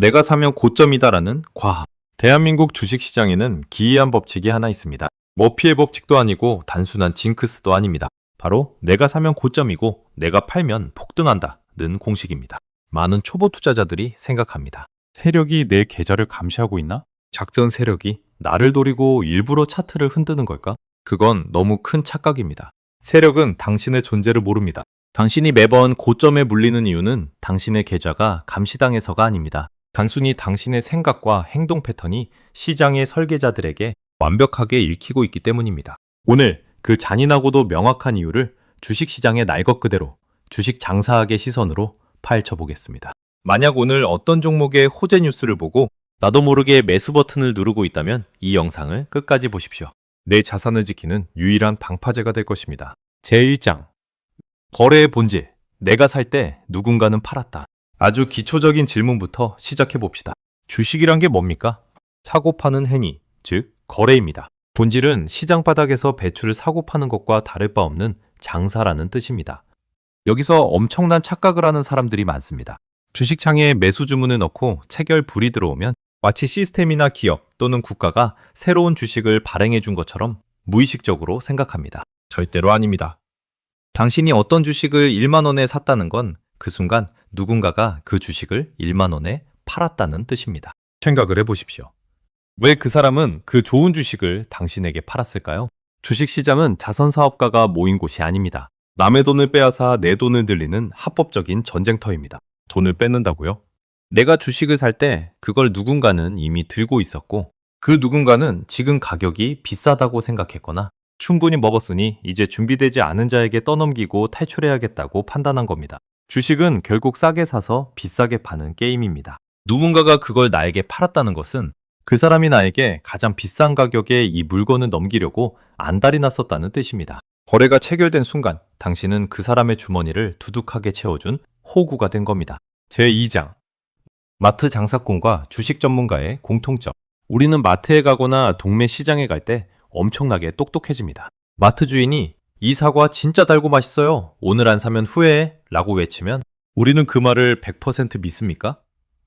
내가 사면 고점이다라는 과학. 대한민국 주식시장에는 기이한 법칙이 하나 있습니다. 머피의 법칙도 아니고 단순한 징크스도 아닙니다. 바로 내가 사면 고점이고 내가 팔면 폭등한다는 공식입니다. 많은 초보 투자자들이 생각합니다. 세력이 내 계좌를 감시하고 있나? 작전 세력이 나를 노리고 일부러 차트를 흔드는 걸까? 그건 너무 큰 착각입니다. 세력은 당신의 존재를 모릅니다. 당신이 매번 고점에 물리는 이유는 당신의 계좌가 감시당해서가 아닙니다. 단순히 당신의 생각과 행동 패턴이 시장의 설계자들에게 완벽하게 읽히고 있기 때문입니다. 오늘 그 잔인하고도 명확한 이유를 주식시장의 날 것 그대로 주식 장사학의 시선으로 파헤쳐 보겠습니다. 만약 오늘 어떤 종목의 호재 뉴스를 보고 나도 모르게 매수 버튼을 누르고 있다면 이 영상을 끝까지 보십시오. 내 자산을 지키는 유일한 방파제가 될 것입니다. 제1장 거래의 본질. 내가 살 때 누군가는 팔았다. 아주 기초적인 질문부터 시작해 봅시다. 주식이란 게 뭡니까? 사고 파는 행위, 즉 거래입니다. 본질은 시장 바닥에서 배출을 사고 파는 것과 다를 바 없는 장사라는 뜻입니다. 여기서 엄청난 착각을 하는 사람들이 많습니다. 주식창에 매수 주문을 넣고 체결 불이 들어오면 마치 시스템이나 기업 또는 국가가 새로운 주식을 발행해 준 것처럼 무의식적으로 생각합니다. 절대로 아닙니다. 당신이 어떤 주식을 1만 원에 샀다는 건 그 순간 누군가가 그 주식을 1만 원에 팔았다는 뜻입니다. 생각을 해보십시오. 왜 그 사람은 그 좋은 주식을 당신에게 팔았을까요? 주식시장은 자선사업가가 모인 곳이 아닙니다. 남의 돈을 빼앗아 내 돈을 들리는 합법적인 전쟁터입니다. 돈을 뺏는다고요? 내가 주식을 살 때 그걸 누군가는 이미 들고 있었고 그 누군가는 지금 가격이 비싸다고 생각했거나 충분히 먹었으니 이제 준비되지 않은 자에게 떠넘기고 탈출해야겠다고 판단한 겁니다. 주식은 결국 싸게 사서 비싸게 파는 게임입니다. 누군가가 그걸 나에게 팔았다는 것은 그 사람이 나에게 가장 비싼 가격에 이 물건을 넘기려고 안달이 났었다는 뜻입니다. 거래가 체결된 순간 당신은 그 사람의 주머니를 두둑하게 채워준 호구가 된 겁니다. 제2장 마트 장사꾼과 주식 전문가의 공통점. 우리는 마트에 가거나 동네 시장에 갈 때 엄청나게 똑똑해집니다. 마트 주인이 이 사과 진짜 달고 맛있어요. 오늘 안 사면 후회해 라고 외치면 우리는 그 말을 100% 믿습니까?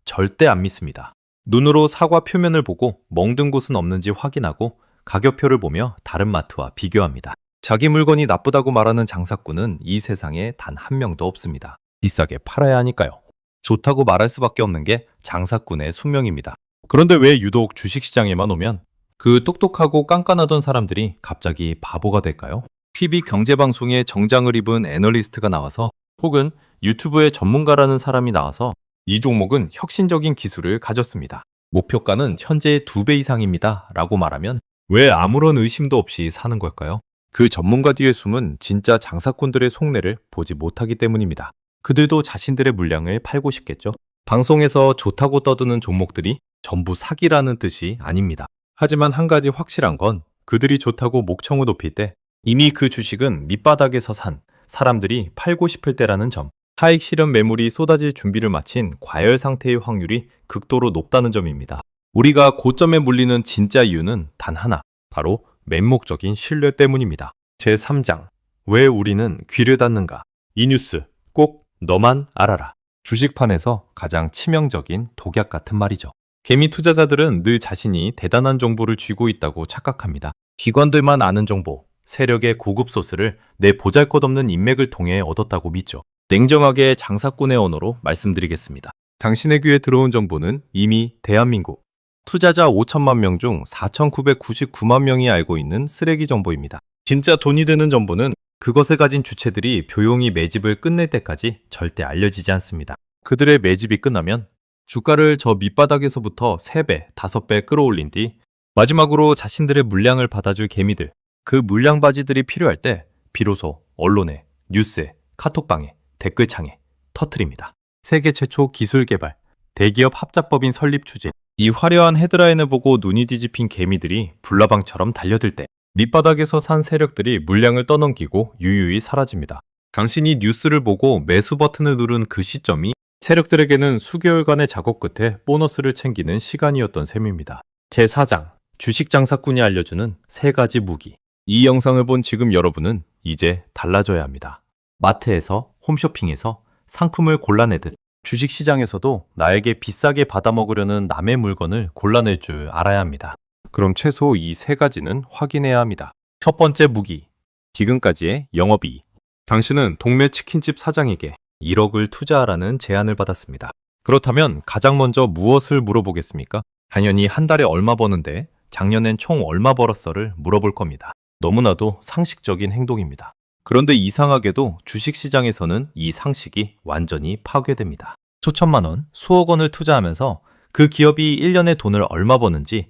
절대 안 믿습니다. 눈으로 사과 표면을 보고 멍든 곳은 없는지 확인하고 가격표를 보며 다른 마트와 비교합니다. 자기 물건이 나쁘다고 말하는 장사꾼은 이 세상에 단 한 명도 없습니다. 비싸게 팔아야 하니까요. 좋다고 말할 수밖에 없는 게 장사꾼의 숙명입니다. 그런데 왜 유독 주식시장에만 오면 그 똑똑하고 깐깐하던 사람들이 갑자기 바보가 될까요? TV 경제방송에 정장을 입은 애널리스트가 나와서 혹은 유튜브의 전문가라는 사람이 나와서 이 종목은 혁신적인 기술을 가졌습니다. 목표가는 현재의 2배 이상입니다. 라고 말하면 왜 아무런 의심도 없이 사는 걸까요? 그 전문가 뒤에 숨은 진짜 장사꾼들의 속내를 보지 못하기 때문입니다. 그들도 자신들의 물량을 팔고 싶겠죠. 방송에서 좋다고 떠드는 종목들이 전부 사기라는 뜻이 아닙니다. 하지만 한 가지 확실한 건 그들이 좋다고 목청을 높일 때 이미 그 주식은 밑바닥에서 산 사람들이 팔고 싶을 때라는 점. 차익 실현 매물이 쏟아질 준비를 마친 과열 상태의 확률이 극도로 높다는 점입니다. 우리가 고점에 물리는 진짜 이유는 단 하나, 바로 맹목적인 신뢰 때문입니다. 제3장 왜 우리는 귀를 닫는가? 이 뉴스 꼭 너만 알아라. 주식판에서 가장 치명적인 독약 같은 말이죠. 개미 투자자들은 늘 자신이 대단한 정보를 쥐고 있다고 착각합니다. 기관들만 아는 정보, 세력의 고급 소스를 내 보잘것없는 인맥을 통해 얻었다고 믿죠. 냉정하게 장사꾼의 언어로 말씀드리겠습니다. 당신의 귀에 들어온 정보는 이미 대한민국 투자자 5천만 명 중 4,999만 명이 알고 있는 쓰레기 정보입니다. 진짜 돈이 되는 정보는 그것을 가진 주체들이 조용히 매집을 끝낼 때까지 절대 알려지지 않습니다. 그들의 매집이 끝나면 주가를 저 밑바닥에서부터 3배, 5배 끌어올린 뒤 마지막으로 자신들의 물량을 받아줄 개미들, 그 물량 바지들이 필요할 때 비로소 언론에, 뉴스에, 카톡방에, 댓글창에 터트립니다. 세계 최초 기술 개발, 대기업 합작법인 설립 추진. 이 화려한 헤드라인을 보고 눈이 뒤집힌 개미들이 불나방처럼 달려들 때 밑바닥에서 산 세력들이 물량을 떠넘기고 유유히 사라집니다. 당신이 뉴스를 보고 매수 버튼을 누른 그 시점이 세력들에게는 수개월간의 작업 끝에 보너스를 챙기는 시간이었던 셈입니다. 제4장 주식 장사꾼이 알려주는 3가지 무기. 이 영상을 본 지금 여러분은 이제 달라져야 합니다. 마트에서, 홈쇼핑에서 상품을 골라내듯 주식시장에서도 나에게 비싸게 받아먹으려는 남의 물건을 골라낼 줄 알아야 합니다. 그럼 최소 이 세 가지는 확인해야 합니다. 첫 번째 무기, 지금까지의 영업이익. 당신은 동네 치킨집 사장에게 1억을 투자하라는 제안을 받았습니다. 그렇다면 가장 먼저 무엇을 물어보겠습니까? 당연히 한 달에 얼마 버는데 작년엔 총 얼마 벌었어를 물어볼 겁니다. 너무나도 상식적인 행동입니다. 그런데 이상하게도 주식시장에서는 이 상식이 완전히 파괴됩니다. 수천만 원, 수억 원을 투자하면서 그 기업이 1년에 돈을 얼마 버는지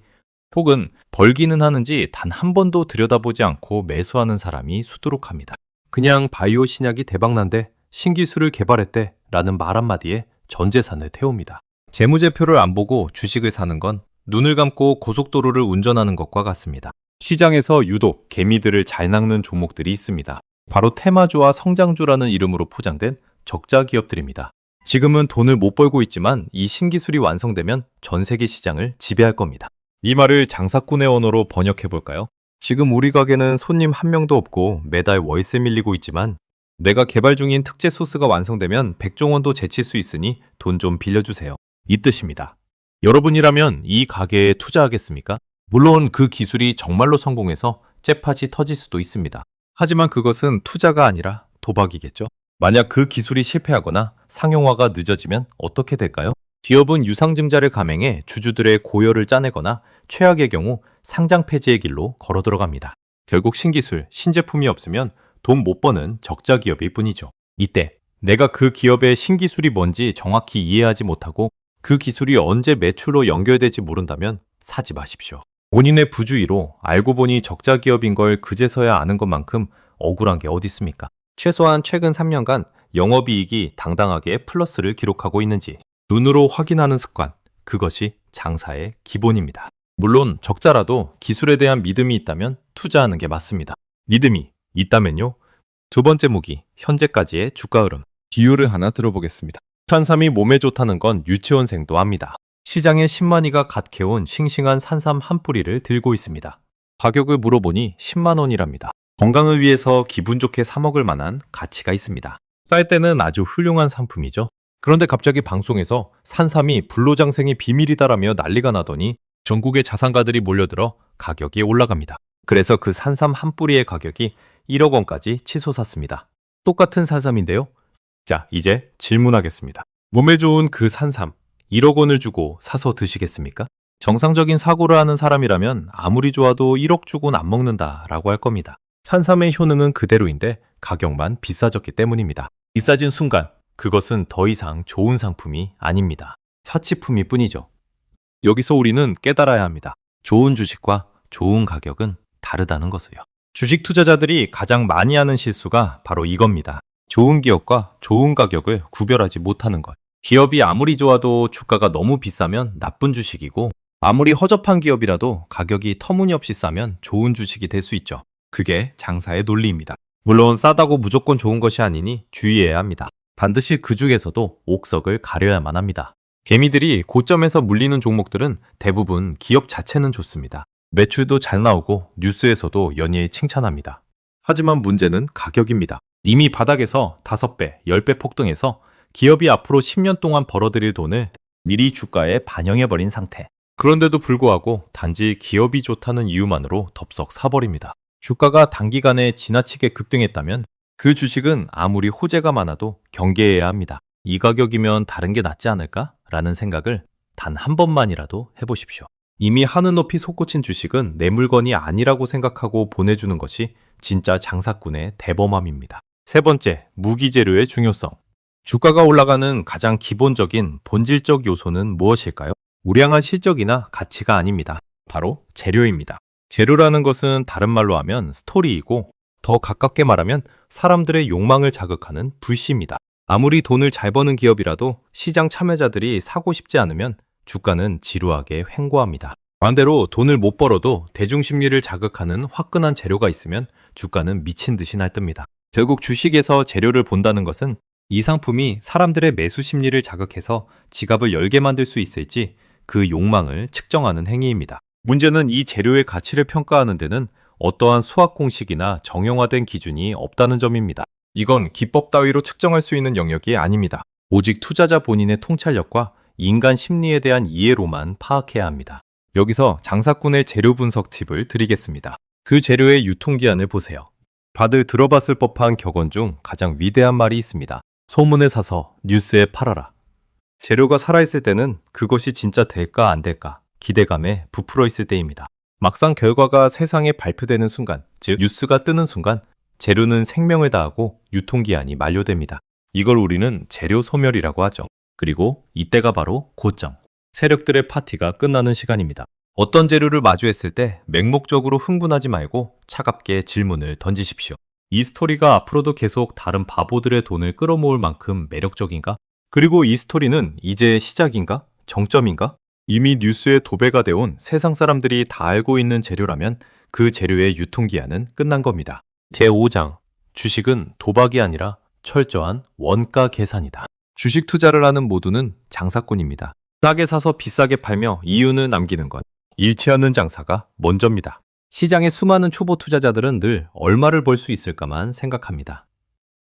혹은 벌기는 하는지 단 한 번도 들여다보지 않고 매수하는 사람이 수두룩합니다. 그냥 바이오 신약이 대박난데 신기술을 개발했대 라는 말 한마디에 전 재산을 태웁니다. 재무제표를 안 보고 주식을 사는 건 눈을 감고 고속도로를 운전하는 것과 같습니다. 시장에서 유독 개미들을 잘 낚는 종목들이 있습니다. 바로 테마주와 성장주라는 이름으로 포장된 적자 기업들입니다. 지금은 돈을 못 벌고 있지만 이 신기술이 완성되면 전 세계 시장을 지배할 겁니다. 이 말을 장사꾼의 언어로 번역해 볼까요? 지금 우리 가게는 손님 한 명도 없고 매달 월세 밀리고 있지만 내가 개발 중인 특제 소스가 완성되면 백종원도 제칠 수 있으니 돈 좀 빌려주세요. 이 뜻입니다. 여러분이라면 이 가게에 투자하겠습니까? 물론 그 기술이 정말로 성공해서 째팟이 터질 수도 있습니다. 하지만 그것은 투자가 아니라 도박이겠죠. 만약 그 기술이 실패하거나 상용화가 늦어지면 어떻게 될까요? 기업은 유상증자를 감행해 주주들의 고열을 짜내거나 최악의 경우 상장 폐지의 길로 걸어 들어갑니다. 결국 신기술, 신제품이 없으면 돈 못 버는 적자 기업일 뿐이죠. 이때 내가 그 기업의 신기술이 뭔지 정확히 이해하지 못하고 그 기술이 언제 매출로 연결될지 모른다면 사지 마십시오. 본인의 부주의로 알고 보니 적자 기업인 걸 그제서야 아는 것만큼 억울한 게 어디 있습니까? 최소한 최근 3년간 영업이익이 당당하게 플러스를 기록하고 있는지 눈으로 확인하는 습관, 그것이 장사의 기본입니다. 물론 적자라도 기술에 대한 믿음이 있다면 투자하는 게 맞습니다. 믿음이 있다면요. 두 번째 무기, 현재까지의 주가 흐름. 비유를 하나 들어보겠습니다. 산삼이 몸에 좋다는 건 유치원생도 압니다. 시장에 10만이가 갓 캐온 싱싱한 산삼 한 뿌리를 들고 있습니다. 가격을 물어보니 10만 원이랍니다. 건강을 위해서 기분 좋게 사 먹을 만한 가치가 있습니다. 쌀 때는 아주 훌륭한 상품이죠. 그런데 갑자기 방송에서 산삼이 불로장생의 비밀이다라며 난리가 나더니 전국의 자산가들이 몰려들어 가격이 올라갑니다. 그래서 그 산삼 한 뿌리의 가격이 1억 원까지 치솟았습니다. 똑같은 산삼인데요. 자, 이제 질문하겠습니다. 몸에 좋은 그 산삼 1억 원을 주고 사서 드시겠습니까? 정상적인 사고를 하는 사람이라면 아무리 좋아도 1억 주고는 안 먹는다라고 할 겁니다. 산삼의 효능은 그대로인데 가격만 비싸졌기 때문입니다. 비싸진 순간 그것은 더 이상 좋은 상품이 아닙니다. 사치품일 뿐이죠. 여기서 우리는 깨달아야 합니다. 좋은 주식과 좋은 가격은 다르다는 것을요. 주식 투자자들이 가장 많이 하는 실수가 바로 이겁니다. 좋은 기업과 좋은 가격을 구별하지 못하는 것. 기업이 아무리 좋아도 주가가 너무 비싸면 나쁜 주식이고 아무리 허접한 기업이라도 가격이 터무니없이 싸면 좋은 주식이 될 수 있죠. 그게 장사의 논리입니다. 물론 싸다고 무조건 좋은 것이 아니니 주의해야 합니다. 반드시 그 중에서도 옥석을 가려야만 합니다. 개미들이 고점에서 물리는 종목들은 대부분 기업 자체는 좋습니다. 매출도 잘 나오고 뉴스에서도 연이에 칭찬합니다. 하지만 문제는 가격입니다. 이미 바닥에서 5배, 10배 폭등해서 기업이 앞으로 10년 동안 벌어들일 돈을 미리 주가에 반영해버린 상태. 그런데도 불구하고 단지 기업이 좋다는 이유만으로 덥석 사버립니다. 주가가 단기간에 지나치게 급등했다면 그 주식은 아무리 호재가 많아도 경계해야 합니다. 이 가격이면 다른 게 낫지 않을까? 라는 생각을 단 한 번만이라도 해보십시오. 이미 하늘 높이 솟구친 주식은 내 물건이 아니라고 생각하고 보내주는 것이 진짜 장사꾼의 대범함입니다. 세 번째, 무기재료의 중요성. 주가가 올라가는 가장 기본적인 본질적 요소는 무엇일까요? 우량한 실적이나 가치가 아닙니다. 바로 재료입니다. 재료라는 것은 다른 말로 하면 스토리이고 더 가깝게 말하면 사람들의 욕망을 자극하는 불씨입니다. 아무리 돈을 잘 버는 기업이라도 시장 참여자들이 사고 싶지 않으면 주가는 지루하게 횡보합니다. 반대로 돈을 못 벌어도 대중심리를 자극하는 화끈한 재료가 있으면 주가는 미친 듯이 날뜹니다. 결국 주식에서 재료를 본다는 것은 이 상품이 사람들의 매수 심리를 자극해서 지갑을 열게 만들 수 있을지 그 욕망을 측정하는 행위입니다. 문제는 이 재료의 가치를 평가하는 데는 어떠한 수학 공식이나 정형화된 기준이 없다는 점입니다. 이건 기법 따위로 측정할 수 있는 영역이 아닙니다. 오직 투자자 본인의 통찰력과 인간 심리에 대한 이해로만 파악해야 합니다. 여기서 장사꾼의 재료 분석 팁을 드리겠습니다. 그 재료의 유통기한을 보세요. 다들 들어봤을 법한 격언 중 가장 위대한 말이 있습니다. 소문에 사서 뉴스에 팔아라. 재료가 살아있을 때는 그것이 진짜 될까 안 될까 기대감에 부풀어 있을 때입니다. 막상 결과가 세상에 발표되는 순간, 즉 뉴스가 뜨는 순간 재료는 생명을 다하고 유통기한이 만료됩니다. 이걸 우리는 재료 소멸이라고 하죠. 그리고 이때가 바로 고점, 세력들의 파티가 끝나는 시간입니다. 어떤 재료를 마주했을 때 맹목적으로 흥분하지 말고 차갑게 질문을 던지십시오. 이 스토리가 앞으로도 계속 다른 바보들의 돈을 끌어모을 만큼 매력적인가? 그리고 이 스토리는 이제 시작인가? 정점인가? 이미 뉴스에 도배가 되온 세상 사람들이 다 알고 있는 재료라면 그 재료의 유통기한은 끝난 겁니다. 제5장, 주식은 도박이 아니라 철저한 원가 계산이다. 주식 투자를 하는 모두는 장사꾼입니다. 싸게 사서 비싸게 팔며 이윤을 남기는 것. 잃지 않는 장사가 먼저입니다. 시장의 수많은 초보 투자자들은 늘 얼마를 벌 수 있을까만 생각합니다.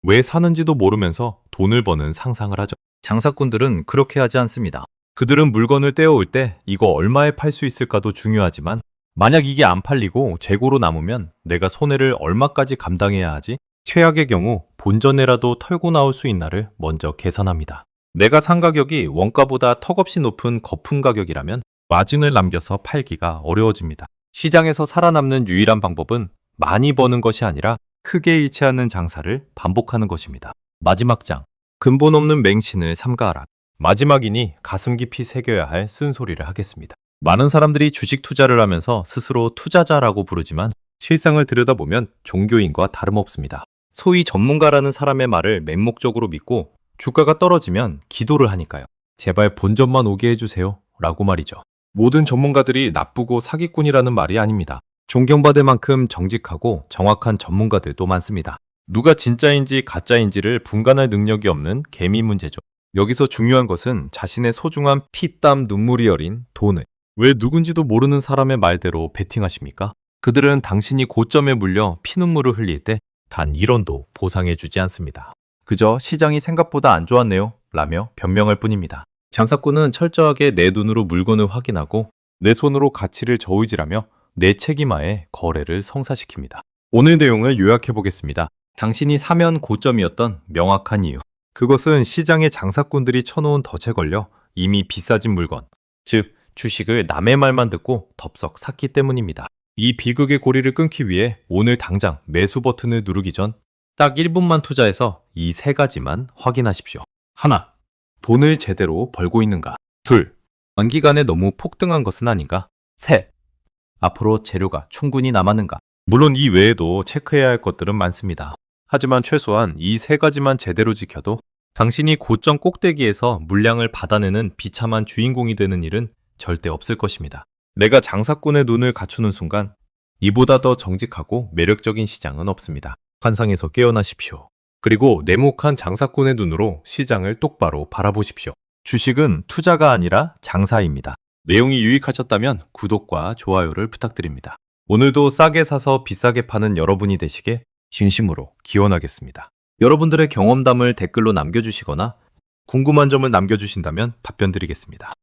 왜 사는지도 모르면서 돈을 버는 상상을 하죠. 장사꾼들은 그렇게 하지 않습니다. 그들은 물건을 떼어올 때 이거 얼마에 팔 수 있을까도 중요하지만 만약 이게 안 팔리고 재고로 남으면 내가 손해를 얼마까지 감당해야 하지? 최악의 경우 본전에라도 털고 나올 수 있나를 먼저 계산합니다. 내가 산 가격이 원가보다 턱없이 높은 거품 가격이라면 마진을 남겨서 팔기가 어려워집니다. 시장에서 살아남는 유일한 방법은 많이 버는 것이 아니라 크게 잃지 않는 장사를 반복하는 것입니다. 마지막 장, 근본 없는 맹신을 삼가하라. 마지막이니 가슴 깊이 새겨야 할 쓴소리를 하겠습니다. 많은 사람들이 주식 투자를 하면서 스스로 투자자라고 부르지만 실상을 들여다보면 종교인과 다름없습니다. 소위 전문가라는 사람의 말을 맹목적으로 믿고 주가가 떨어지면 기도를 하니까요. 제발 본전만 오게 해주세요 라고 말이죠. 모든 전문가들이 나쁘고 사기꾼이라는 말이 아닙니다. 존경받을 만큼 정직하고 정확한 전문가들도 많습니다. 누가 진짜인지 가짜인지를 분간할 능력이 없는 개미 문제죠. 여기서 중요한 것은 자신의 소중한 피, 땀, 눈물이 어린 돈을 왜 누군지도 모르는 사람의 말대로 베팅하십니까? 그들은 당신이 고점에 물려 피눈물을 흘릴 때 단 1원도 보상해주지 않습니다. 그저 시장이 생각보다 안 좋았네요 라며 변명할 뿐입니다. 장사꾼은 철저하게 내 눈으로 물건을 확인하고 내 손으로 가치를 저울질하며 내 책임하에 거래를 성사시킵니다. 오늘 내용을 요약해 보겠습니다. 당신이 사면 고점이었던 명확한 이유. 그것은 시장의 장사꾼들이 쳐놓은 덫에 걸려 이미 비싸진 물건, 즉 주식을 남의 말만 듣고 덥석 샀기 때문입니다. 이 비극의 고리를 끊기 위해 오늘 당장 매수 버튼을 누르기 전 딱 1분만 투자해서 이 세 가지만 확인하십시오. 하나, 돈을 제대로 벌고 있는가? 둘, 단기간에 너무 폭등한 것은 아닌가? 셋, 앞으로 재료가 충분히 남았는가? 물론 이 외에도 체크해야 할 것들은 많습니다. 하지만 최소한 이 세 가지만 제대로 지켜도 당신이 고점 꼭대기에서 물량을 받아내는 비참한 주인공이 되는 일은 절대 없을 것입니다. 내가 장사꾼의 눈을 갖추는 순간 이보다 더 정직하고 매력적인 시장은 없습니다. 환상에서 깨어나십시오. 그리고 네모칸 장사꾼의 눈으로 시장을 똑바로 바라보십시오. 주식은 투자가 아니라 장사입니다. 내용이 유익하셨다면 구독과 좋아요를 부탁드립니다. 오늘도 싸게 사서 비싸게 파는 여러분이 되시게 진심으로 기원하겠습니다. 여러분들의 경험담을 댓글로 남겨주시거나 궁금한 점을 남겨주신다면 답변 드리겠습니다.